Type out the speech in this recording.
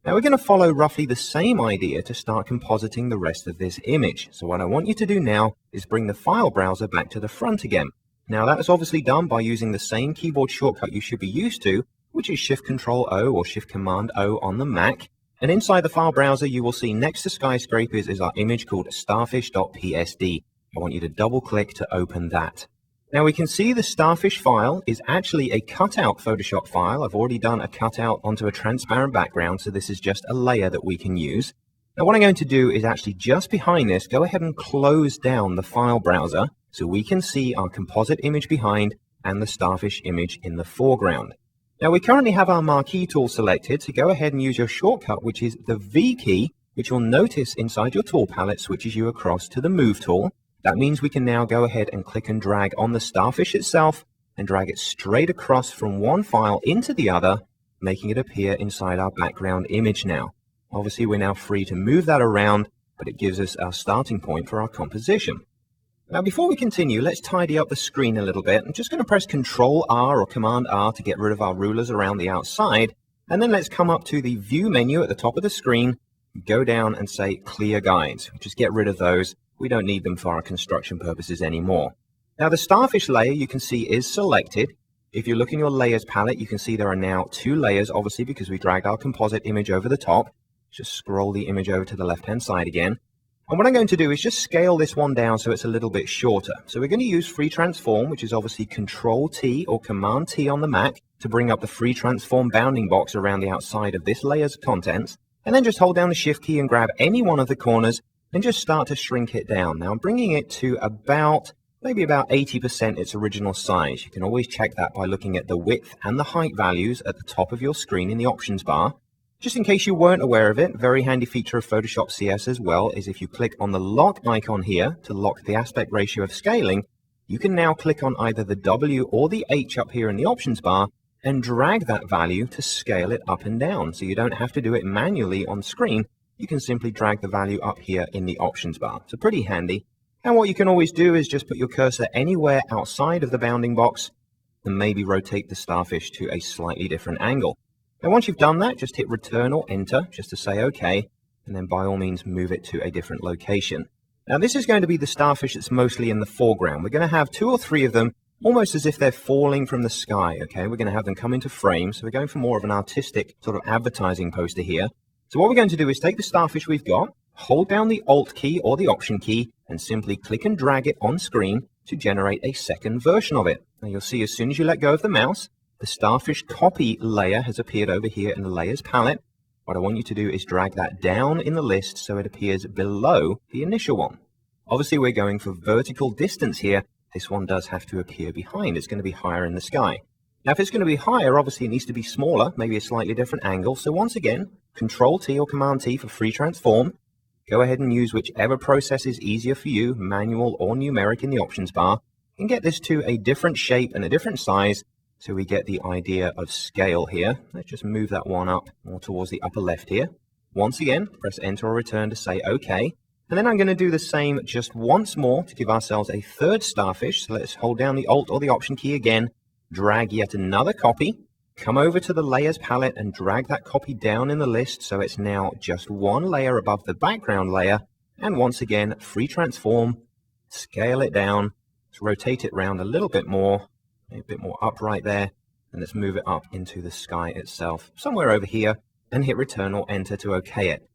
Now we're going to follow roughly the same idea to start compositing the rest of this image. So what I want you to do now is bring the file browser back to the front again. Now that's obviously done by using the same keyboard shortcut you should be used to, which is Shift-Control-O or Shift-Command-O on the Mac. And inside the file browser, you will see next to skyscrapers is our image called starfish.psd. I want you to double click to open that. Now we can see the starfish file is actually a cutout Photoshop file. I've already done a cutout onto a transparent background, so this is just a layer that we can use. Now what I'm going to do is actually just behind this, go ahead and close down the file browser so we can see our composite image behind and the starfish image in the foreground. Now we currently have our marquee tool selected, so go ahead and use your shortcut, which is the V key, which you'll notice inside your tool palette switches you across to the Move tool. That means we can now go ahead and click and drag on the starfish itself and drag it straight across from one file into the other, making it appear inside our background image now. Obviously, we're now free to move that around, but it gives us our starting point for our composition. Now, before we continue, let's tidy up the screen a little bit. I'm just going to press Control-R or Command-R to get rid of our rulers around the outside, and then let's come up to the View menu at the top of the screen, go down and say Clear Guides. Just get rid of those. We don't need them for our construction purposes anymore. Now the starfish layer you can see is selected. If you look in your layers palette, you can see there are now two layers, obviously because we dragged our composite image over the top. Just scroll the image over to the left-hand side again. And what I'm going to do is just scale this one down so it's a little bit shorter. So we're going to use Free Transform, which is obviously Control-T or Command-T on the Mac to bring up the Free Transform bounding box around the outside of this layer's contents. And then just hold down the Shift key and grab any one of the corners and just start to shrink it down. Now I'm bringing it to maybe about 80% its original size. You can always check that by looking at the width and the height values at the top of your screen in the options bar. Just in case you weren't aware of it, very handy feature of Photoshop CS as well is if you click on the lock icon here to lock the aspect ratio of scaling, you can now click on either the W or the H up here in the options bar and drag that value to scale it up and down. So you don't have to do it manually on screen. You can simply drag the value up here in the options bar. So pretty handy. And what you can always do is just put your cursor anywhere outside of the bounding box and maybe rotate the starfish to a slightly different angle. And once you've done that, just hit Return or Enter just to say OK, and then by all means move it to a different location. Now this is going to be the starfish that's mostly in the foreground. We're going to have 2 or 3 of them almost as if they're falling from the sky. Okay, we're going to have them come into frame. So we're going for more of an artistic sort of advertising poster here. So what we're going to do is take the starfish we've got, hold down the Alt key or the Option key, and simply click and drag it on screen to generate a second version of it. Now you'll see as soon as you let go of the mouse, the starfish copy layer has appeared over here in the Layers palette. What I want you to do is drag that down in the list so it appears below the initial one. Obviously, we're going for vertical distance here. This one does have to appear behind. It's going to be higher in the sky. Now, if it's going to be higher, obviously it needs to be smaller, maybe a slightly different angle. So once again, Control-T or Command-T for Free Transform. Go ahead and use whichever process is easier for you, manual or numeric in the options bar, and get this to a different shape and a different size so we get the idea of scale here. Let's just move that one up more towards the upper left here. Once again, press Enter or Return to say OK. And then I'm going to do the same just once more to give ourselves a third starfish. So let's hold down the Alt or the Option key again, drag yet another copy, come over to the Layers palette and drag that copy down in the list so it's now just one layer above the background layer. And once again, Free Transform, scale it down, let's rotate it around a little bit more, a bit more upright there, and let's move it up into the sky itself, somewhere over here, and hit Return or Enter to OK it.